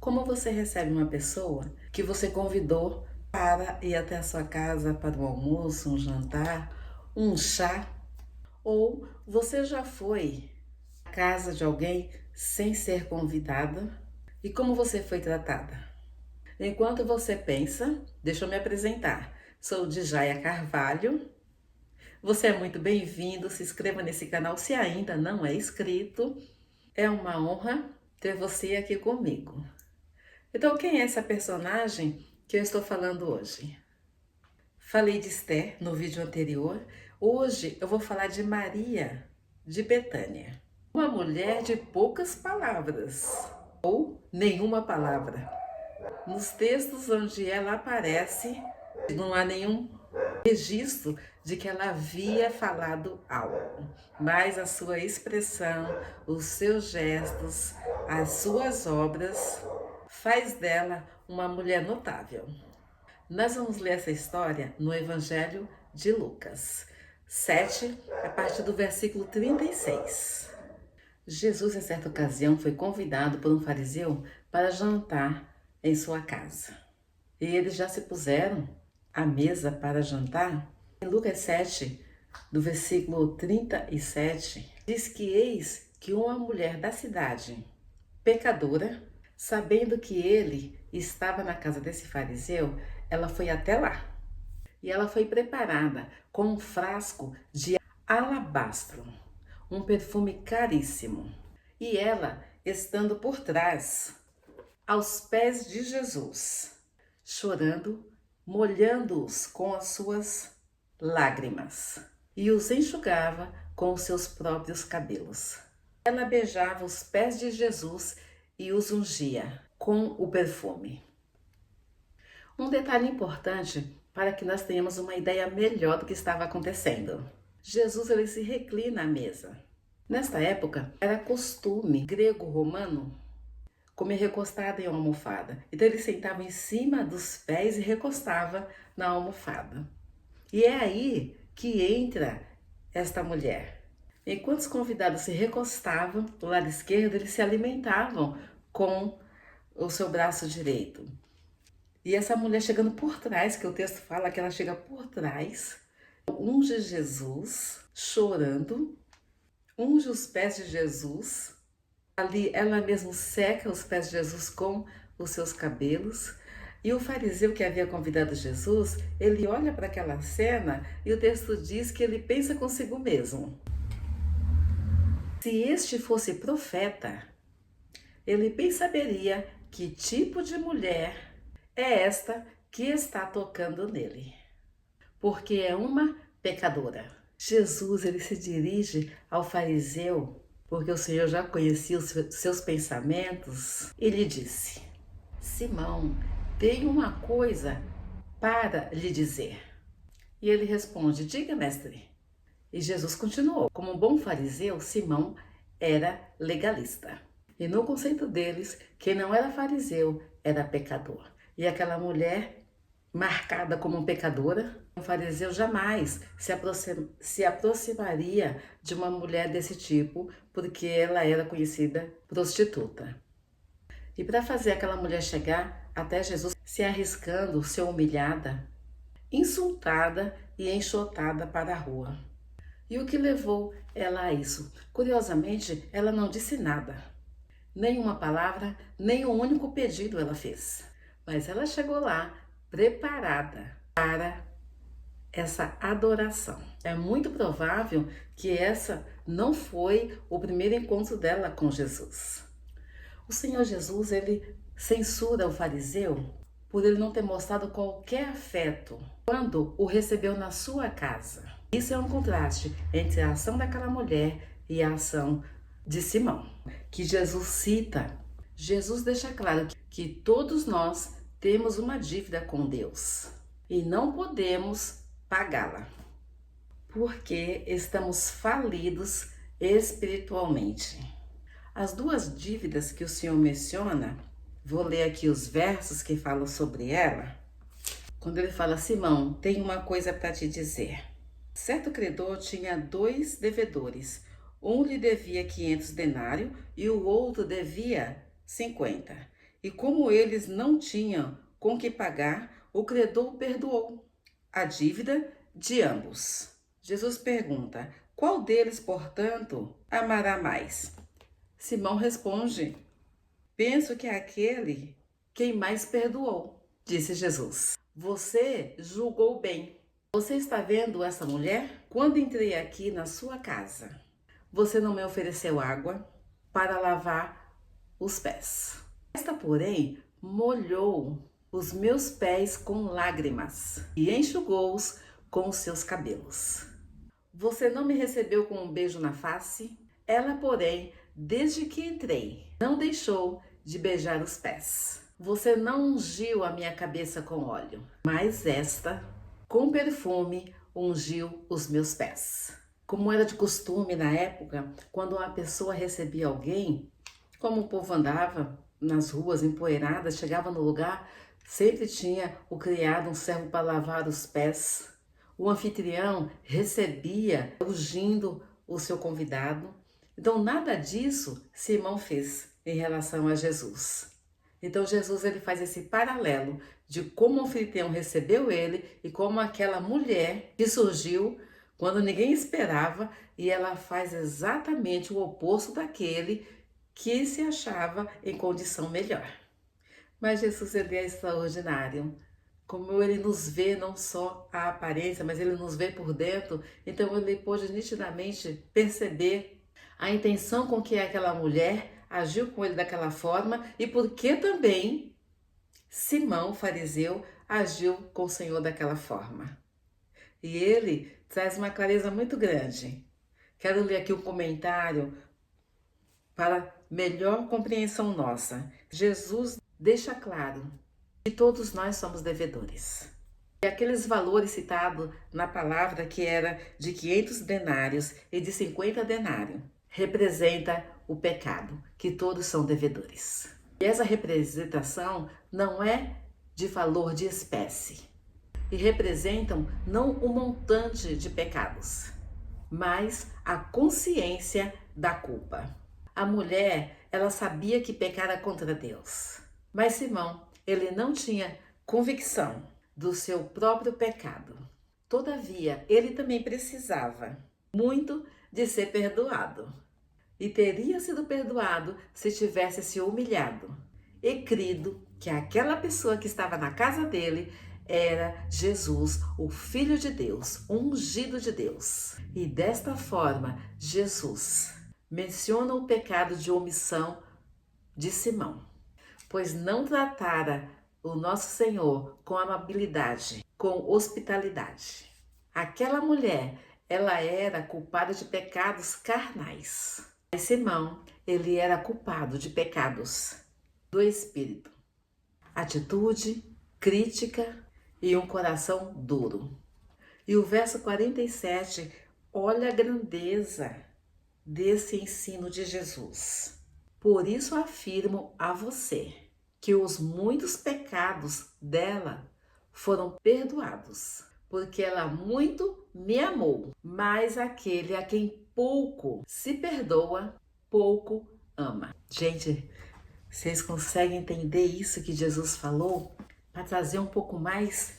Como você recebe uma pessoa que você convidou para ir até a sua casa para um almoço, um jantar, um chá? Ou você já foi à casa de alguém sem ser convidada? E como você foi tratada? Enquanto você pensa, deixa eu me apresentar. Sou Djaia Carvalho. Você é muito bem-vindo. Se inscreva nesse canal se ainda não é inscrito. É uma honra ter você aqui comigo. Então, quem é essa personagem que eu estou falando hoje? Falei de Esther no vídeo anterior. Hoje eu vou falar de Maria de Betânia. Uma mulher de poucas palavras, ou nenhuma palavra. Nos textos onde ela aparece, não há nenhum registro de que ela havia falado algo, mas a sua expressão, os seus gestos, as suas obras faz dela uma mulher notável. Nós vamos ler essa história no Evangelho de Lucas 7, a partir do versículo 36. Jesus, em certa ocasião, foi convidado por um fariseu para jantar em sua casa. E eles já se puseram à mesa para jantar. Em Lucas 7, do versículo 37, diz que eis que uma mulher da cidade, pecadora, sabendo que ele estava na casa desse fariseu, ela foi até lá. E ela foi preparada com um frasco de alabastro, um perfume caríssimo. E ela, estando por trás, aos pés de Jesus, chorando, molhando-os com as suas lágrimas, e os enxugava com os seus próprios cabelos. Ela beijava os pés de Jesus e os ungia com o perfume. Um detalhe importante para que nós tenhamos uma ideia melhor do que estava acontecendo. Jesus ele se reclina à mesa. Nesta época, era costume grego-romano comer recostado em uma almofada. Então ele sentava em cima dos pés e recostava na almofada. E é aí que entra esta mulher. Enquanto os convidados se recostavam do lado esquerdo, eles se alimentavam com o seu braço direito. E essa mulher chegando por trás, que o texto fala que ela chega por trás, unge Jesus, chorando, unge os pés de Jesus. Ali ela mesma seca os pés de Jesus com os seus cabelos. E o fariseu que havia convidado Jesus, ele olha para aquela cena e o texto diz que ele pensa consigo mesmo. Se este fosse profeta, ele bem saberia que tipo de mulher é esta que está tocando nele, porque é uma pecadora. Jesus ele se dirige ao fariseu, porque o Senhor já conhecia os seus pensamentos, e lhe disse: Simão, tenho uma coisa para lhe dizer. E ele responde: diga, mestre. E Jesus continuou: como um bom fariseu, Simão era legalista. E no conceito deles, quem não era fariseu era pecador. E aquela mulher, marcada como uma pecadora, um fariseu jamais se aproximaria de uma mulher desse tipo, porque ela era conhecida prostituta. E para fazer aquela mulher chegar até Jesus, se arriscando, ser humilhada, insultada e enxotada para a rua. E o que levou ela a isso? Curiosamente, ela não disse nada. Nenhuma palavra, nem um único pedido ela fez. Mas ela chegou lá preparada para essa adoração. É muito provável que essa não foi o primeiro encontro dela com Jesus. O Senhor Jesus, ele censura o fariseu por ele não ter mostrado qualquer afeto quando o recebeu na sua casa. Isso é um contraste entre a ação daquela mulher e a ação de Simão, que Jesus cita. Jesus deixa claro que todos nós temos uma dívida com Deus e não podemos pagá-la, porque estamos falidos espiritualmente. As duas dívidas que o Senhor menciona, vou ler aqui os versos que falam sobre ela. Quando ele fala: Simão, tenho uma coisa para te dizer. Certo credor tinha 2 devedores. Um lhe devia 500 denários e o outro devia 50. E como eles não tinham com que pagar, o credor perdoou a dívida de ambos. Jesus pergunta: qual deles, portanto, amará mais? Simão responde: penso que é aquele quem mais perdoou. Disse Jesus: você julgou bem. Você está vendo essa mulher? Quando entrei aqui na sua casa, você não me ofereceu água para lavar os pés. Esta, porém, molhou os meus pés com lágrimas e enxugou-os com os seus cabelos. Você não me recebeu com um beijo na face? Ela, porém, desde que entrei, não deixou de beijar os pés. Você não ungiu a minha cabeça com óleo, mas esta, com perfume, ungiu os meus pés. Como era de costume na época, quando uma pessoa recebia alguém, como o povo andava nas ruas empoeiradas, chegava no lugar, sempre tinha o criado, um servo para lavar os pés. O anfitrião recebia ungindo o seu convidado. Então nada disso Simão fez em relação a Jesus. Então Jesus ele faz esse paralelo de como o anfitrião recebeu ele e como aquela mulher que surgiu quando ninguém esperava, e ela faz exatamente o oposto daquele que se achava em condição melhor. Mas Jesus ele é extraordinário. Como ele nos vê não só a aparência, mas ele nos vê por dentro, então ele pôde nitidamente perceber a intenção com que aquela mulher agiu com ele daquela forma e por que também Simão, fariseu, agiu com o Senhor daquela forma. E ele traz uma clareza muito grande. Quero ler aqui um comentário para melhor compreensão nossa. Jesus deixa claro que todos nós somos devedores. E aqueles valores citados na palavra, que era de 500 denários e de 50 denários, representa o pecado, que todos são devedores. E essa representação não é de valor de espécie, e representam não o montante de pecados, mas a consciência da culpa. A mulher, ela sabia que pecara contra Deus, mas Simão, ele não tinha convicção do seu próprio pecado. Todavia, ele também precisava muito de ser perdoado. E teria sido perdoado se tivesse se humilhado e crido que aquela pessoa que estava na casa dele era Jesus, o Filho de Deus, o ungido de Deus. E desta forma, Jesus menciona o pecado de omissão de Simão, pois não tratara o nosso Senhor com amabilidade, com hospitalidade. Aquela mulher, ela era culpada de pecados carnais. Mas Simão, ele era culpado de pecados do espírito. Atitude, crítica e um coração duro. E o verso 47, olha a grandeza desse ensino de Jesus. Por isso afirmo a você que os muitos pecados dela foram perdoados, porque ela muito me amou. Mas aquele a quem pouco se perdoa, pouco ama. Gente, vocês conseguem entender isso que Jesus falou? Para trazer um pouco mais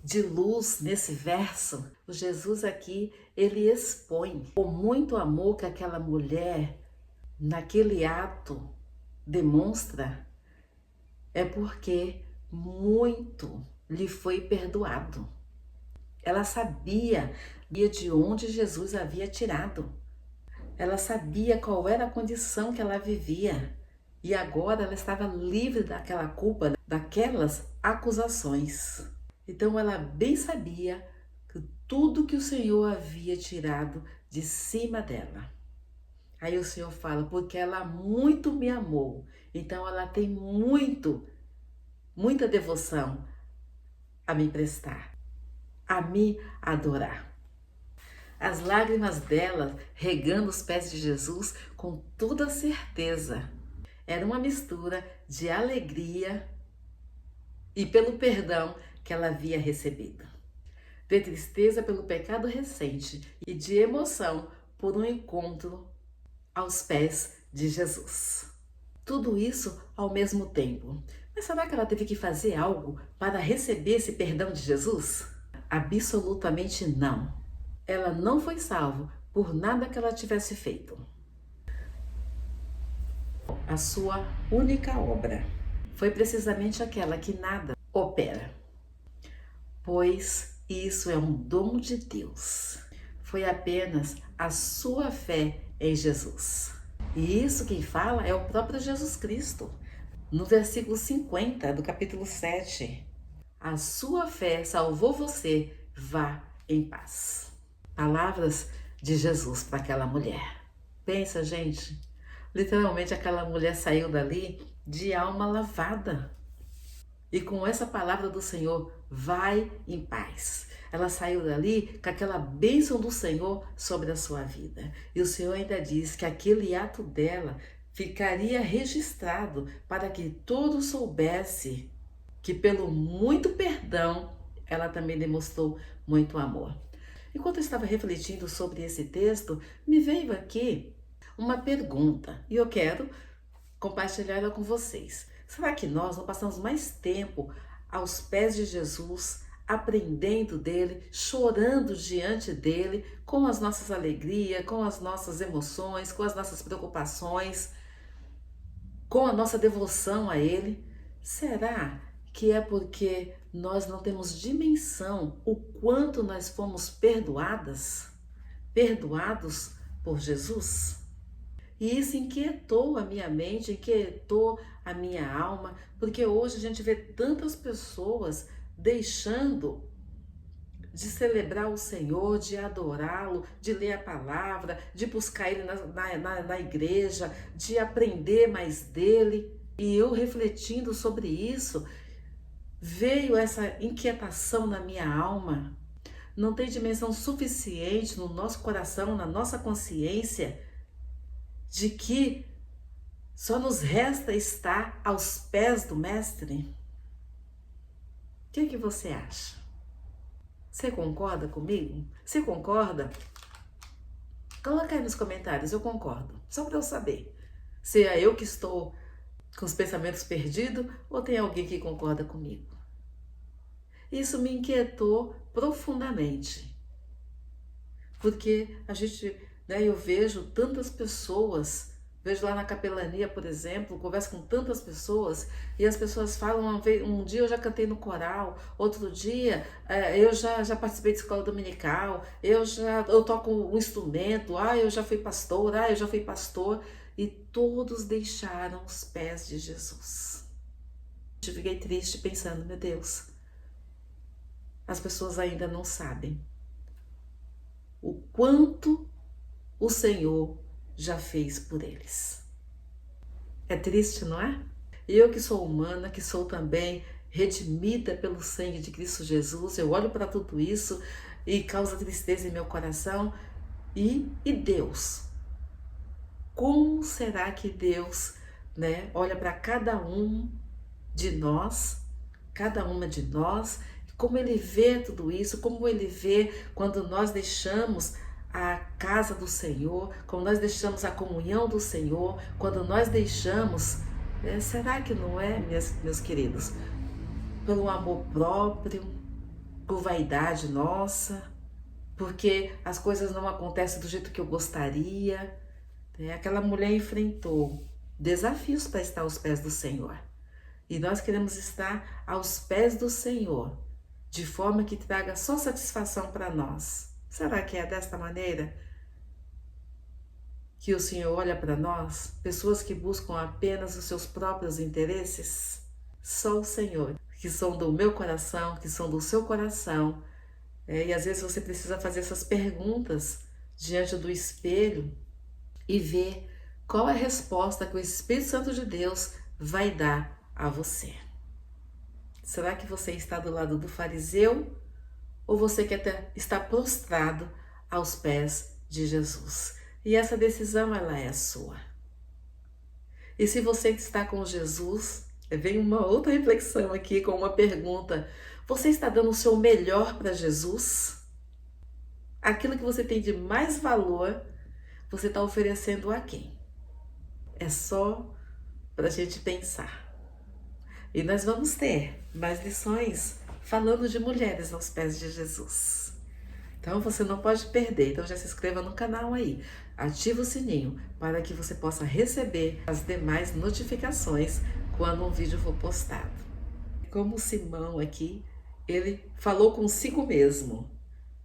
de luz nesse verso, o Jesus aqui, ele expõe o muito amor que aquela mulher, naquele ato, demonstra, é porque muito lhe foi perdoado. Ela sabia de onde Jesus havia tirado. Ela sabia qual era a condição que ela vivia. E agora ela estava livre daquela culpa, daquelas acusações. Então ela bem sabia que tudo que o Senhor havia tirado de cima dela. Aí o Senhor fala, porque ela muito me amou. Então ela tem muita devoção a me prestar, a me adorar. As lágrimas dela regando os pés de Jesus com toda certeza. Era uma mistura de alegria e pelo perdão que ela havia recebido, de tristeza pelo pecado recente e de emoção por um encontro aos pés de Jesus. tudo isso ao mesmo tempo. Mas será que ela teve que fazer algo para receber esse perdão de Jesus? Absolutamente não. Ela não foi salva por nada que ela tivesse feito. A sua única obra foi precisamente aquela que nada opera, pois isso é um dom de Deus. Foi apenas a sua fé em Jesus. E isso quem fala é o próprio Jesus Cristo. No versículo 50 do capítulo 7, a sua fé salvou você, vá em paz. Palavras de Jesus para aquela mulher. Pensa, gente, literalmente aquela mulher saiu dali de alma lavada. E com essa palavra do Senhor, vai em paz. Ela saiu dali com aquela bênção do Senhor sobre a sua vida. E o Senhor ainda diz que aquele ato dela ficaria registrado para que todos soubessem que pelo muito perdão, ela também demonstrou muito amor. Enquanto eu estava refletindo sobre esse texto, me veio aqui uma pergunta e eu quero compartilhar ela com vocês. Será que nós não passamos mais tempo aos pés de Jesus, aprendendo dele, chorando diante dele, com as nossas alegrias, com as nossas emoções, com as nossas preocupações, com a nossa devoção a ele? Será que é porque nós não temos dimensão o quanto nós fomos perdoados por Jesus? E isso inquietou a minha mente, inquietou a minha alma, porque hoje a gente vê tantas pessoas deixando de celebrar o Senhor, de adorá-lo, de ler a palavra, de buscar ele na igreja, de aprender mais dele. E eu refletindo sobre isso, veio essa inquietação na minha alma. Não tem dimensão suficiente no nosso coração, na nossa consciência, de que só nos resta estar aos pés do Mestre? O que você acha? Você concorda comigo? Se concorda, coloca aí nos comentários, eu concordo, só para eu saber se é eu que estou com os pensamentos perdidos ou tem alguém que concorda comigo. Isso me inquietou profundamente, porque eu vejo tantas pessoas, vejo lá na capelania, por exemplo, converso com tantas pessoas e as pessoas falam, um dia eu já cantei no coral, outro dia eu já participei de escola dominical, eu toco um instrumento, eu já fui pastor, eu já fui pastor, e todos deixaram os pés de Jesus. Eu fiquei triste pensando, meu Deus, as pessoas ainda não sabem o quanto o Senhor já fez por eles. É triste, não é? Eu que sou humana, que sou também redimida pelo sangue de Cristo Jesus, eu olho para tudo isso e causa tristeza em meu coração. E Deus? Como será que Deus, olha para cada um de nós, cada uma de nós, como Ele vê tudo isso, como Ele vê quando nós deixamos a casa do Senhor, quando nós deixamos a comunhão do Senhor, quando nós deixamos, será que não é, meus queridos, pelo amor próprio, por vaidade nossa, porque as coisas não acontecem do jeito que eu gostaria? Aquela mulher enfrentou desafios para estar aos pés do Senhor. E nós queremos estar aos pés do Senhor, de forma que traga só satisfação para nós. Será que é desta maneira que o Senhor olha para nós? Pessoas que buscam apenas os seus próprios interesses? Só o Senhor, que são do meu coração, que são do seu coração. E às vezes você precisa fazer essas perguntas diante do espelho e ver qual é a resposta que o Espírito Santo de Deus vai dar a você. Será que você está do lado do fariseu ou você quer estar prostrado aos pés de Jesus? E essa decisão, ela é sua. E se você está com Jesus, vem uma outra reflexão aqui com uma pergunta. Você está dando o seu melhor para Jesus? Aquilo que você tem de mais valor, você está oferecendo a quem? É só para a gente pensar. E nós vamos ter mais lições falando de mulheres aos pés de Jesus. Então você não pode perder. Então já se inscreva no canal aí. Ativa o sininho para que você possa receber as demais notificações quando um vídeo for postado. Como Simão aqui, ele falou consigo mesmo.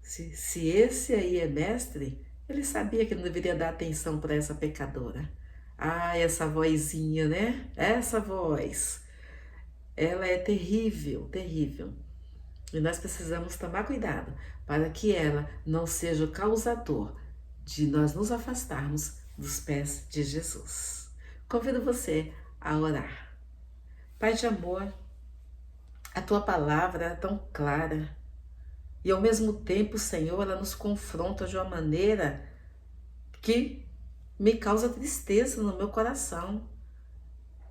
Se esse aí é mestre, ele sabia que não deveria dar atenção para essa pecadora. Ah, essa vozinha, né? Essa voz. Ela é terrível, terrível. E nós precisamos tomar cuidado para que ela não seja o causador de nós nos afastarmos dos pés de Jesus. Convido você a orar. Pai de amor, a tua palavra é tão clara e ao mesmo tempo, Senhor, ela nos confronta de uma maneira que me causa tristeza no meu coração.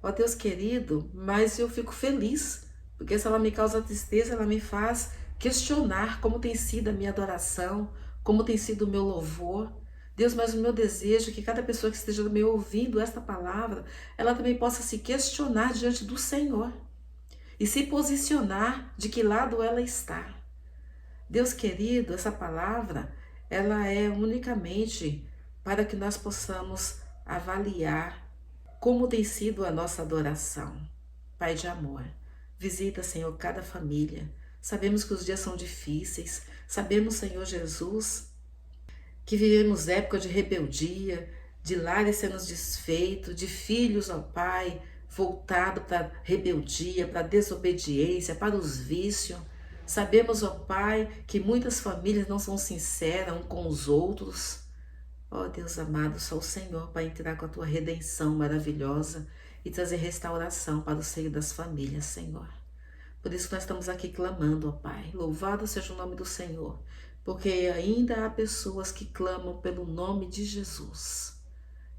Ó Deus querido, mas eu fico feliz, porque se ela me causa tristeza, ela me faz questionar como tem sido a minha adoração, como tem sido o meu louvor. Deus, mas o meu desejo é que cada pessoa que esteja me ouvindo esta palavra, ela também possa se questionar diante do Senhor e se posicionar de que lado ela está. Deus querido, essa palavra, ela é unicamente para que nós possamos avaliar como tem sido a nossa adoração. Pai de amor, visita, Senhor, cada família. Sabemos que os dias são difíceis. Sabemos, Senhor Jesus, que vivemos época de rebeldia, de lares sendo desfeitos, de filhos, ó Pai, voltado para a rebeldia, para a desobediência, para os vícios. Sabemos, ó Pai, que muitas famílias não são sinceras uns com os outros. Ó Deus amado, só o Senhor para entrar com a tua redenção maravilhosa e trazer restauração para o seio das famílias, Senhor. Por isso nós estamos aqui clamando, ó Pai. Louvado seja o nome do Senhor, porque ainda há pessoas que clamam pelo nome de Jesus.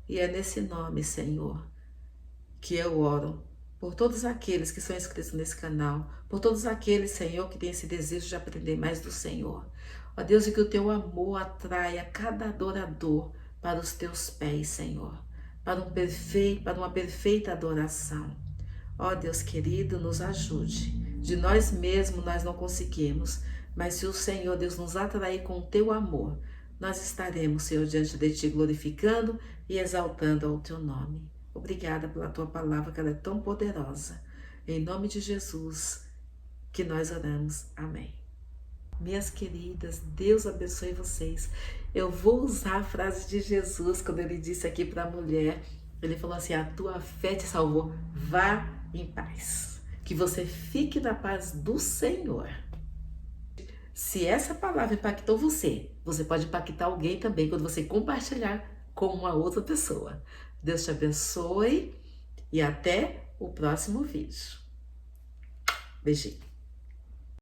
E é nesse nome, Senhor, que eu oro por todos aqueles que são inscritos nesse canal, por todos aqueles, Senhor, que têm esse desejo de aprender mais do Senhor. Ó Deus, e que o teu amor atraia cada adorador para os teus pés, Senhor, para uma perfeita adoração. Ó Deus querido, nos ajude. De nós mesmos nós não conseguimos, mas se o Senhor, Deus, nos atrair com o teu amor, nós estaremos, Senhor, diante de ti, glorificando e exaltando ao teu nome. Obrigada pela tua palavra, que ela é tão poderosa. Em nome de Jesus, que nós oramos. Amém. Minhas queridas, Deus abençoe vocês. Eu vou usar a frase de Jesus, quando ele disse aqui para a mulher, ele falou assim, a tua fé te salvou, vá em paz. Que você fique na paz do Senhor. Se essa palavra impactou você, você pode impactar alguém também quando você compartilhar com uma outra pessoa. Deus te abençoe e até o próximo vídeo. Beijinho.